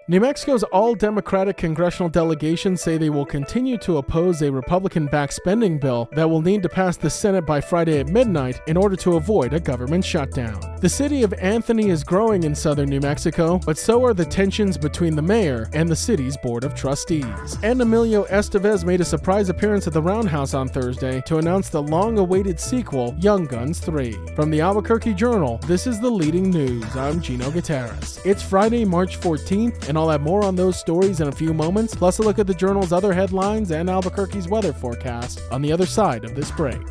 New Mexico's all-Democratic congressional delegation say they will continue to oppose a Republican-backed spending bill that will need to pass the Senate by Friday at midnight in order to avoid a government shutdown. The city of Anthony is growing in southern New Mexico, but so are the tensions between the mayor and the city's board of trustees. And Emilio Estevez made a surprise appearance at the Roundhouse on Thursday to announce the long-awaited sequel, Young Guns 3. From the Albuquerque Journal, this is the leading news. I'm Gino Gutierrez. It's Friday, March 14th, and I'll have more on those stories in a few moments, plus a look at the Journal's other headlines and Albuquerque's weather forecast on the other side of this break.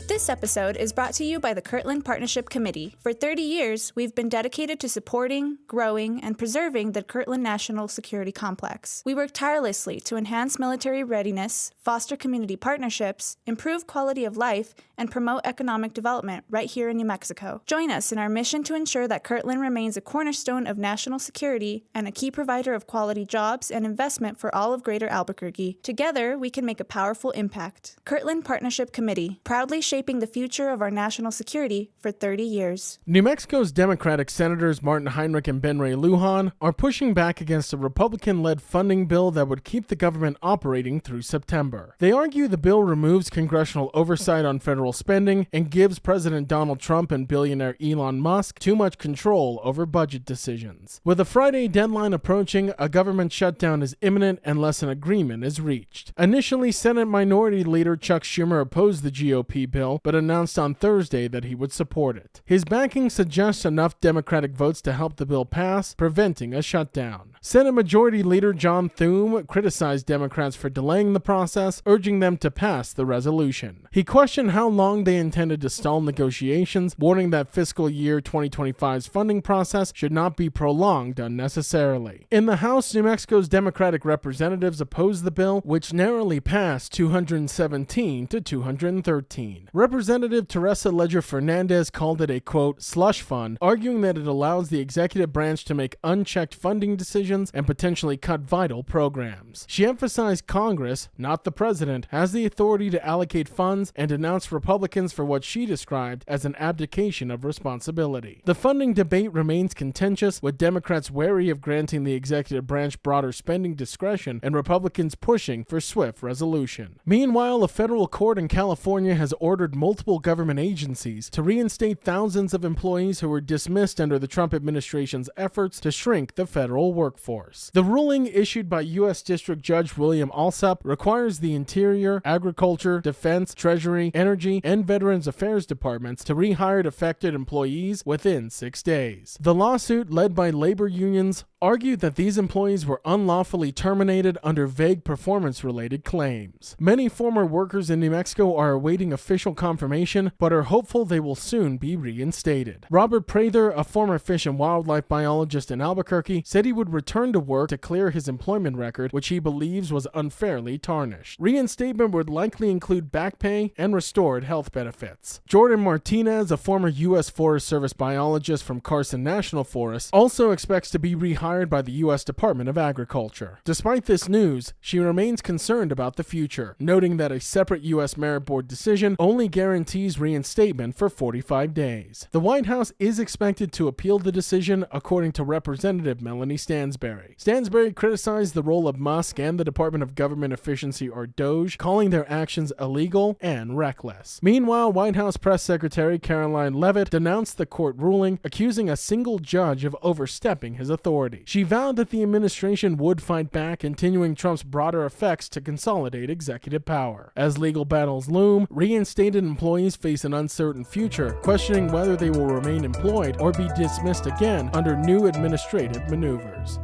This episode is brought to you by the Kirtland Partnership Committee. For 30 years, we've been dedicated to supporting, growing, and preserving the Kirtland National Security Complex. We work tirelessly to enhance military readiness, foster community partnerships, improve quality of life, and promote economic development right here in New Mexico. Join us in our mission to ensure that Kirtland remains a cornerstone of national security and a key provider of quality jobs and investment for all of Greater Albuquerque. Together, we can make a powerful impact. Kirtland Partnership Committee, proudly shaping the future of our national security for 30 years. New Mexico's Democratic Senators Martin Heinrich and Ben Ray Lujan are pushing back against a Republican-led funding bill that would keep the government operating through September. They argue the bill removes congressional oversight on federal spending and gives President Donald Trump and billionaire Elon Musk too much control over budget decisions. With a Friday deadline approaching, a government shutdown is imminent unless an agreement is reached. Initially, Senate Minority Leader Chuck Schumer opposed the GOP bill, but announced on Thursday that he would support it. His backing suggests enough Democratic votes to help the bill pass, preventing a shutdown. Senate Majority Leader John Thune criticized Democrats for delaying the process, urging them to pass the resolution. He questioned how long they intended to stall negotiations, warning that fiscal year 2025's funding process should not be prolonged unnecessarily. In the House, New Mexico's Democratic representatives opposed the bill, which narrowly passed 217 to 213. Representative Teresa Leger Fernandez called it a, quote, slush fund, arguing that it allows the executive branch to make unchecked funding decisions and potentially cut vital programs. She emphasized Congress, not the president, has the authority to allocate funds and denounced Republicans for what she described as an abdication of responsibility. The funding debate remains contentious, with Democrats wary of granting the executive branch broader spending discretion and Republicans pushing for swift resolution. Meanwhile, a federal court in California has ordered multiple government agencies to reinstate thousands of employees who were dismissed under the Trump administration's efforts to shrink the federal workforce. The ruling, issued by U.S. District Judge William Alsup, requires the Interior, Agriculture, Defense, Treasury, Energy, and Veterans Affairs departments to rehire affected employees within 6 days. The lawsuit, led by labor unions, argued that these employees were unlawfully terminated under vague performance-related claims. Many former workers in New Mexico are awaiting official confirmation, but are hopeful they will soon be reinstated. Robert Prather, a former fish and wildlife biologist in Albuquerque, said he would return to work to clear his employment record, which he believes was unfairly tarnished. Reinstatement would likely include back pay and restored health benefits. Jordan Martinez, a former U.S. Forest Service biologist from Carson National Forest, also expects to be rehired by the U.S. Department of Agriculture. Despite this news, she remains concerned about the future, noting that a separate U.S. Merit Board decision only guarantees reinstatement for 45 days. The White House is expected to appeal the decision, according to Representative Melanie Stansbury. Stansbury criticized the role of Musk and the Department of Government Efficiency, or DOGE, calling their actions illegal and reckless. Meanwhile, White House Press Secretary Caroline Leavitt denounced the court ruling, accusing a single judge of overstepping his authority. She vowed that the administration would fight back, continuing Trump's broader effects to consolidate executive power. As legal battles loom, reinstated employees face an uncertain future, questioning whether they will remain employed or be dismissed again under new administrative maneuvers.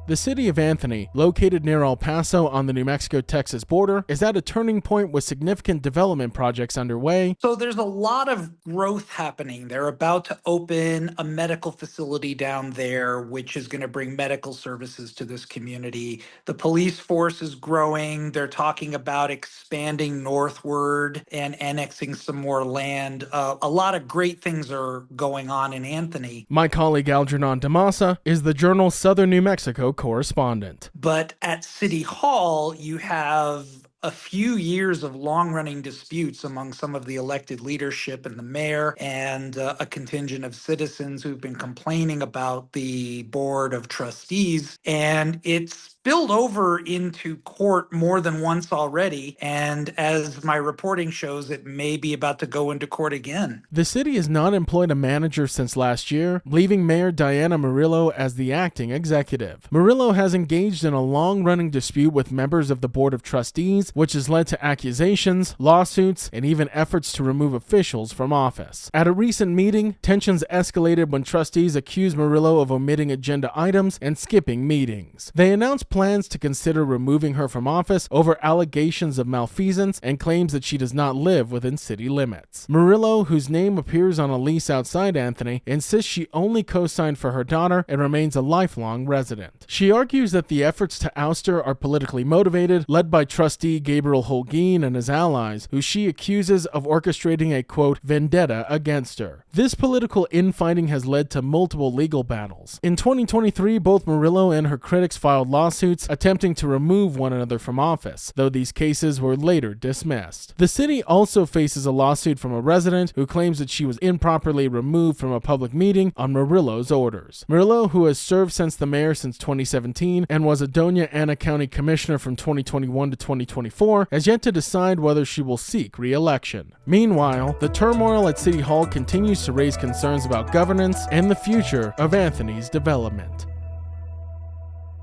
The city of Anthony, located near El Paso on the New Mexico-Texas border, is at a turning point with significant development projects underway. So there's a lot of growth happening. They're about to open a medical facility down there, which is going to bring medical services to this community. The police force is growing. They're talking about expanding northward and annexing some more land. A lot of great things are going on in Anthony. My colleague Algernon Damasa is the Journal's Southern New Mexico correspondent. But at City Hall, you have a few years of long-running disputes among some of the elected leadership and the mayor and a contingent of citizens who've been complaining about the board of trustees. And it's spilled over into court more than once already. And as my reporting shows, it may be about to go into court again. The city has not employed a manager since last year, leaving Mayor Diana Murillo as the acting executive. Murillo has engaged in a long-running dispute with members of the Board of Trustees, which has led to accusations, lawsuits, and even efforts to remove officials from office. At a recent meeting, tensions escalated when trustees accused Murillo of omitting agenda items and skipping meetings. They announced plans to consider removing her from office over allegations of malfeasance and claims that she does not live within city limits. Murillo, whose name appears on a lease outside Anthony, insists she only co-signed for her daughter and remains a lifelong resident. She argues that the efforts to oust her are politically motivated, led by trustee Gabriel Holguin and his allies, who she accuses of orchestrating a, quote, vendetta against her. This political infighting has led to multiple legal battles. In 2023, both Murillo and her critics filed lawsuits attempting to remove one another from office, though these cases were later dismissed. The city also faces a lawsuit from a resident who claims that she was improperly removed from a public meeting on Murillo's orders. Murillo, who has served since the mayor since 2017 and was a Doña Ana County Commissioner from 2021 to 2024, has yet to decide whether she will seek re-election. Meanwhile, the turmoil at City Hall continues to raise concerns about governance and the future of Anthony's development.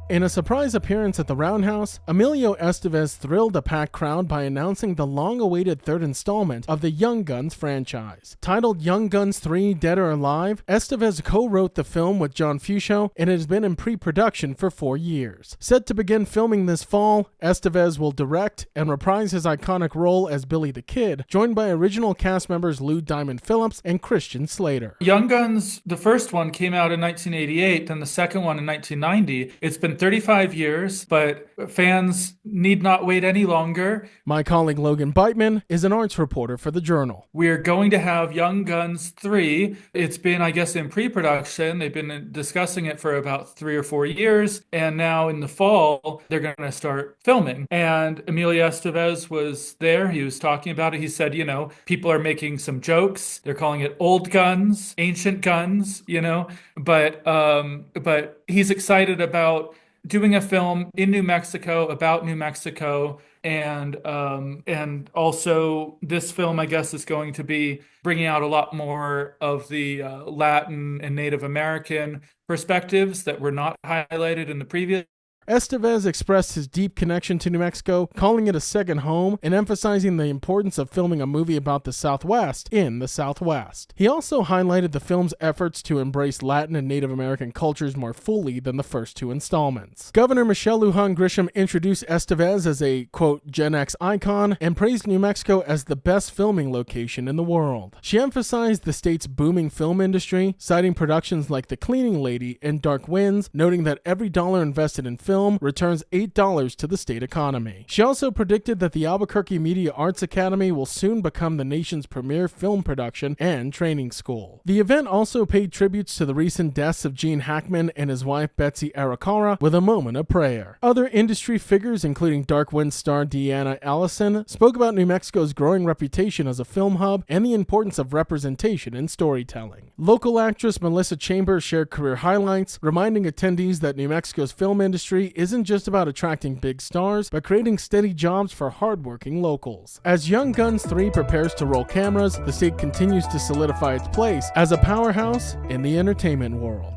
In a surprise appearance at the Roundhouse, Emilio Estevez thrilled a packed crowd by announcing the long-awaited third installment of the Young Guns franchise. Titled Young Guns 3: Dead or Alive, Estevez co-wrote the film with John Fusco, and it has been in pre-production for 4 years. Set to begin filming this fall, Estevez will direct and reprise his iconic role as Billy the Kid, joined by original cast members Lou Diamond Phillips and Christian Slater. Young Guns, the first one came out in 1988, then the second one in 1990. It's been 35 years, but fans need not wait any longer. My colleague Logan Beitman is an arts reporter for the Journal. We're going to have Young Guns 3. It's been, I guess, in pre-production. They've been discussing it for about 3 or 4 years, and now in the fall, they're going to start filming. And Emilio Estevez was there. He was talking about it. He said, people are making some jokes. They're calling it old guns, ancient guns, but he's excited about doing a film in New Mexico about New Mexico, and also this film, I guess, is going to be bringing out a lot more of the Latin and Native American perspectives that were not highlighted in the previous. Estevez expressed his deep connection to New Mexico, calling it a second home and emphasizing the importance of filming a movie about the Southwest in the Southwest. He also highlighted the film's efforts to embrace Latin and Native American cultures more fully than the first 2 installments. Governor Michelle Lujan Grisham introduced Estevez as a, quote, Gen X icon and praised New Mexico as the best filming location in the world. She emphasized the state's booming film industry, citing productions like The Cleaning Lady and Dark Winds, noting that every dollar invested in film returns $8 to the state economy. She also predicted that the Albuquerque Media Arts Academy will soon become the nation's premier film production and training school. The event also paid tributes to the recent deaths of Gene Hackman and his wife Betsy Arakawa with a moment of prayer. Other industry figures, including Dark Winds star Deanna Allison, spoke about New Mexico's growing reputation as a film hub and the importance of representation in storytelling. Local actress Melissa Chambers shared career highlights, reminding attendees that New Mexico's film industry isn't just about attracting big stars, but creating steady jobs for hardworking locals. As Young Guns 3 prepares to roll cameras, the state continues to solidify its place as a powerhouse in the entertainment world.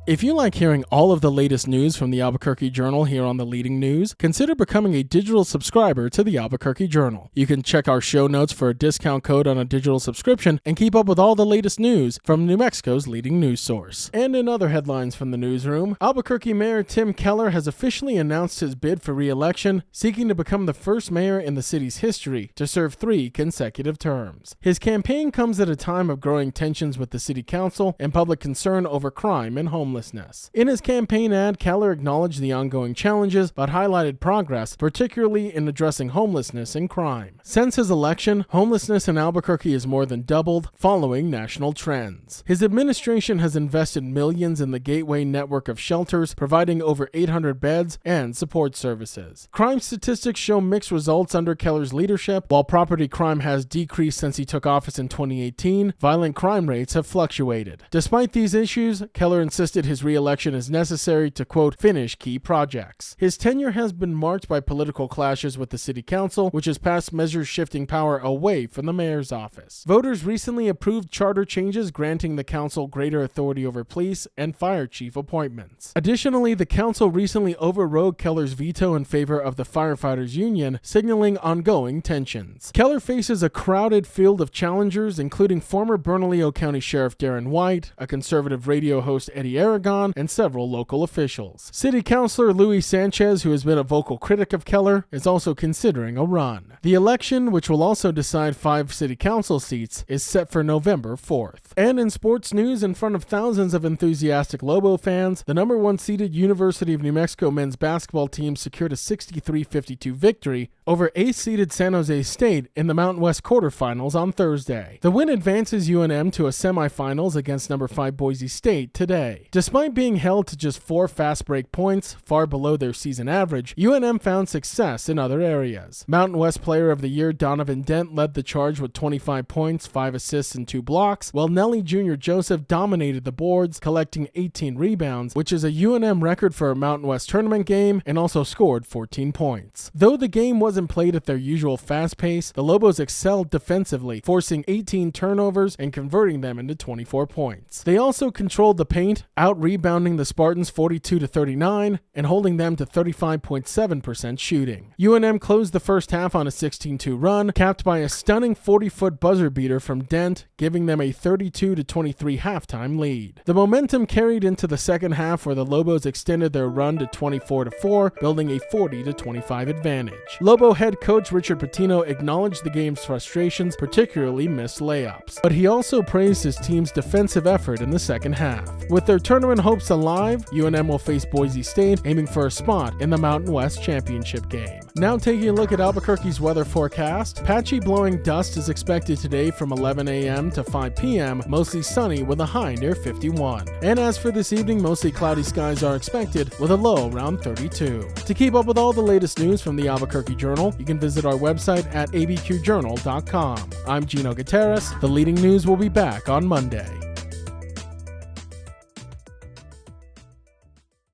If you like hearing all of the latest news from the Albuquerque Journal here on the Leading News, consider becoming a digital subscriber to the Albuquerque Journal. You can check our show notes for a discount code on a digital subscription and keep up with all the latest news from New Mexico's leading news source. And in other headlines from the newsroom, Albuquerque Mayor Tim Keller has officially announced his bid for re-election, seeking to become the first mayor in the city's history to serve 3 consecutive terms. His campaign comes at a time of growing tensions with the city council and public concern over crime and homelessness. homelessness. In his campaign ad, Keller acknowledged the ongoing challenges but highlighted progress, particularly in addressing homelessness and crime. Since his election, homelessness in Albuquerque has more than doubled, following national trends. His administration has invested millions in the Gateway network of shelters, providing over 800 beds and support services. Crime statistics show mixed results under Keller's leadership. While property crime has decreased since he took office in 2018, violent crime rates have fluctuated. Despite these issues, Keller insisted his re-election is necessary to, quote, finish key projects. His tenure has been marked by political clashes with the city council, which has passed measures shifting power away from the mayor's office. Voters recently approved charter changes granting the council greater authority over police and fire chief appointments. Additionally, the council recently overrode Keller's veto in favor of the firefighters union, signaling ongoing tensions. Keller faces a crowded field of challengers, including former Bernalillo County Sheriff Darren White, a conservative radio host Eddie Aragon, and several local officials. City Councilor Luis Sanchez, who has been a vocal critic of Keller, is also considering a run. The election, which will also decide 5 city council seats, is set for November 4th. And in sports news, in front of thousands of enthusiastic Lobo fans, the number 1 seeded University of New Mexico men's basketball team secured a 63-52 victory over 8th seeded San Jose State in the Mountain West quarterfinals on Thursday. The win advances UNM to a semifinals against number 5 Boise State today. Despite being held to just 4 fast break points, far below their season average, UNM found success in other areas. Mountain West Player of the Year Donovan Dent led the charge with 25 points, 5 assists, and 2 blocks, while Nelly Jr. Joseph dominated the boards, collecting 18 rebounds, which is a UNM record for a Mountain West tournament game, and also scored 14 points. Though the game wasn't played at their usual fast pace, the Lobos excelled defensively, forcing 18 turnovers and converting them into 24 points. They also controlled the paint, out-rebounding the Spartans 42-39 and holding them to 35.7% shooting. UNM closed the first half on a 16-2 run, capped by a stunning 40-foot buzzer beater from Dent, giving them a 32-23 halftime lead. The momentum carried into the second half, where the Lobos extended their run to 24-4, building a 40-25 advantage. Lobo head coach Richard Pitino acknowledged the game's frustrations, particularly missed layups, but he also praised his team's defensive effort in the second half. With their tournament hopes alive, UNM will face Boise State, aiming for a spot in the Mountain West Championship game. Now taking a look at Albuquerque's weather forecast, patchy blowing dust is expected today from 11 a.m. to 5 p.m., mostly sunny with a high near 51. And as for this evening, mostly cloudy skies are expected with a low around 32. To keep up with all the latest news from the Albuquerque Journal, you can visit our website at abqjournal.com. I'm Gino Gutierrez. The leading news will be back on Monday.